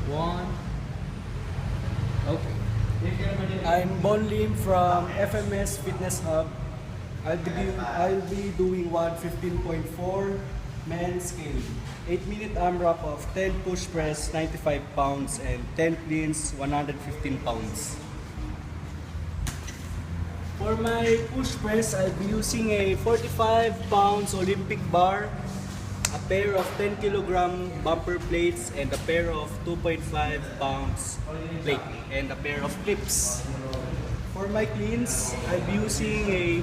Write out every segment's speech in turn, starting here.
One. Okay. I'm Bon Lim from FMS Fitness Hub. I'll be doing 115.4 men's scale. 8-minute AMRAP of 10 push press 95 pounds and 10 cleans 115 pounds. For my push press, I'll be using a 45 pounds Olympic bar, a pair of 10 kilogram bumper plates, and a pair of 2.5 pounds plate, and a pair of clips. For my cleans, I'll be using a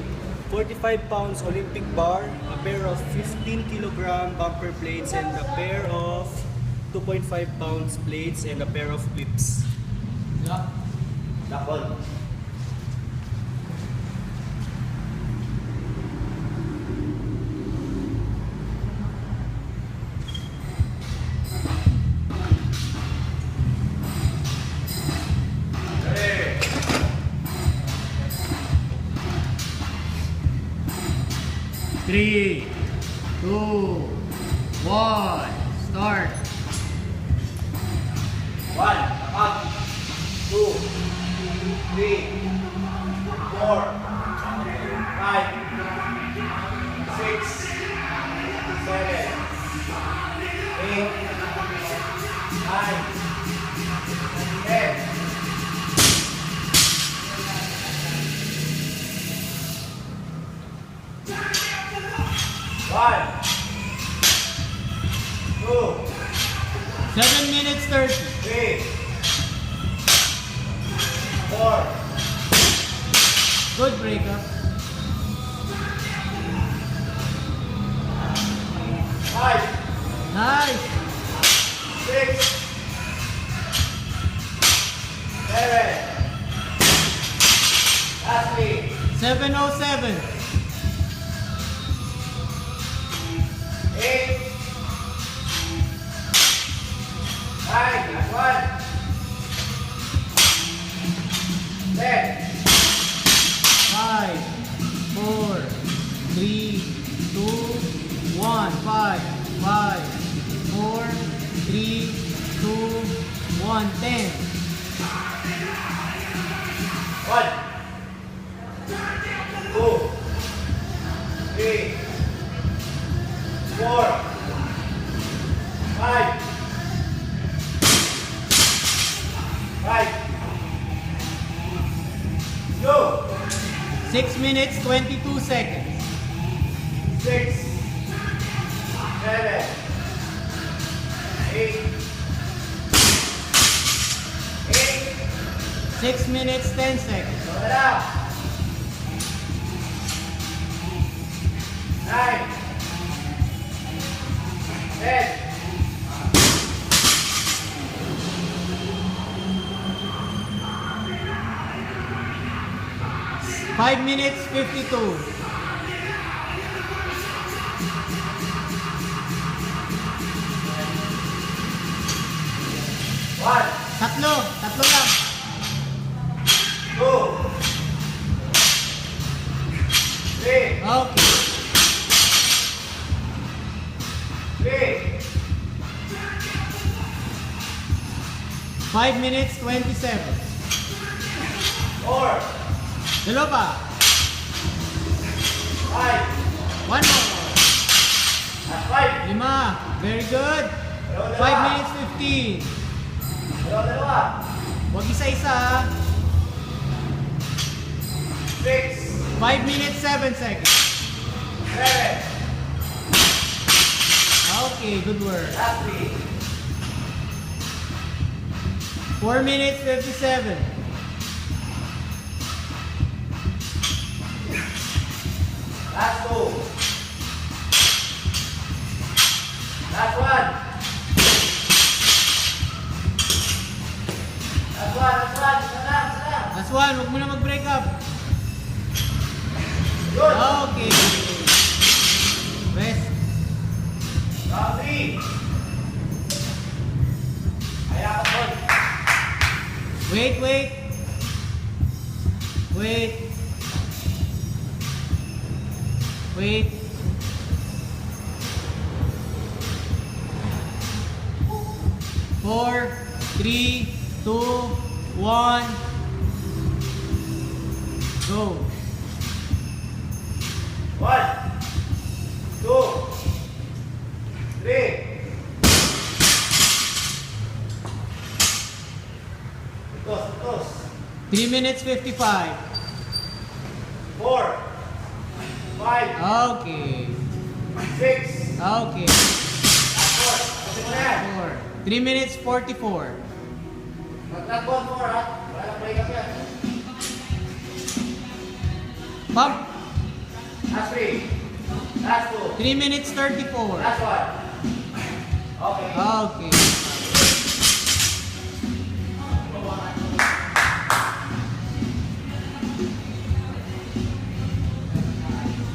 45 pounds Olympic bar, a pair of 15 kilogram bumper plates, and a pair of 2.5 pounds plates, and a pair of clips. Dakol. Three, two, one, start. 1, up. 2, 3, 4, 5, 6, 7, 8, 9, 10. One, 2, 7 minutes 30. 3, 4, Good breakup. 5, Nice. 6, 7. Lastly, 7:07. 8, 9, last one. 10. 5, 4, 3, 2, 1. 5, 4, 3, 2, 1. 10. 1, 2, 3, 4, 5, 2, 6 minutes 22 seconds. 6, 7, 8, 6 minutes 10 seconds. 9, 10. 5 minutes 52. One, Tatlo lang. 2, 3, Okay. 3, 5 minutes 27. 4, Dalawa pa. 5, 1 more. at 5. 5. Very good. 5 minutes 15. Dalawa. Huwag isa-isa ha. 6, 5 minutes 7 seconds. 7. Okay, good work. Lastly, 4 minutes 57. last 2. Last one. Last one. Isa lang. Last one, huwag mo na mag-break up. Good. Okay. Rest. Round 3. Kaya ka po. Wait. Four, 3, 2, 1. Go. 1, 2, 3. Tos. 3 minutes 55. 4, 5, Okay. 6. Okay. Last one. Kasi mo na yan. 3 minutes 44. Last one, 4 ha. Wala na break up yan. Pump. Last 3. Last 2. 3 minutes 34. Last one. Okay. Okay.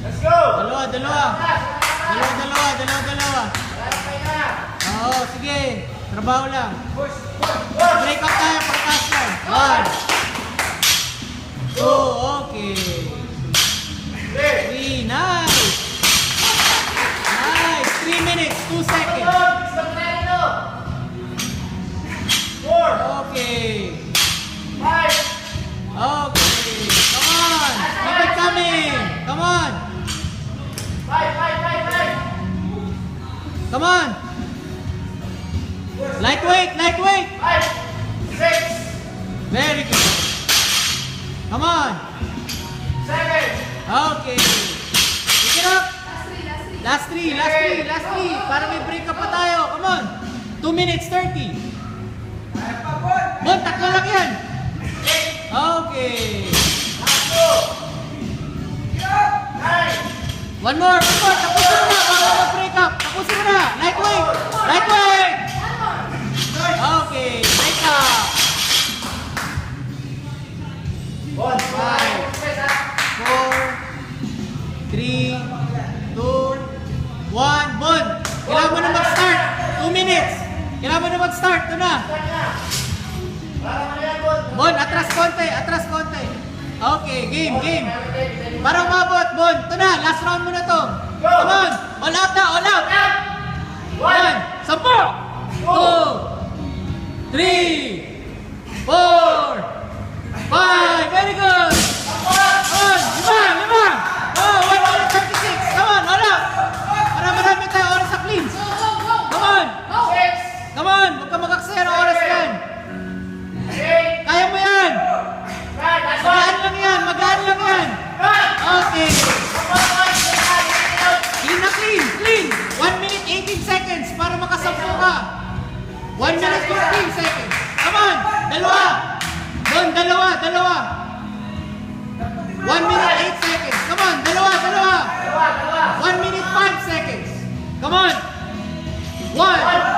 Let's go! Dalawa. Wala na pahinga. Oo, sige. Trabaho lang. Push! Break up tayo, pagkas lang. 1, 2, okay. 3, 3. nice. Nice. 3 minutes, 2 seconds. 4. Okay. 5. Okay. Come on. Keep it coming. Come on. 5. Come on. Lightweight. 5. 6. Very good. Come on. 7. Okay. Pick it up. Last three. Para may break up pa tayo. Come on. 2 minutes 30. Bon, tatlo lang yan. Okay. Last 2. 9. One more. Tapusin mo na. Baka mag-break up. Tapusin mo na. Lightweight. Okay. Break up. 1. 5, 4, 3, 2, 1. Bon, kailangan mo na mag-start. 2 minutes. Kailangan mo na mag-start. Ito na. Bon, atras konti. Okay, game. Para umabot, Bon. Ito na, last round mo na to. Come on. All out na, all out. 1, 10, 2, 3, 4, 5. Very good. Come on, 5. Oh, 136. Come on, all out. Para marami tayo oras sa cleans. Come on. 6. Come on, huwag ka mag-aksaya ng oras yan. 8. Kaya mo yan. 9. Last one. Magaan lang yan. Okay. Clean. 1 minute 18 seconds para makasampu ka. 1 minute 15 seconds. Come on. Dalawa. Don, dalawa. 1 minute 8 seconds. Come on. Dalawa. 1 minute 5 seconds. Come on. 1.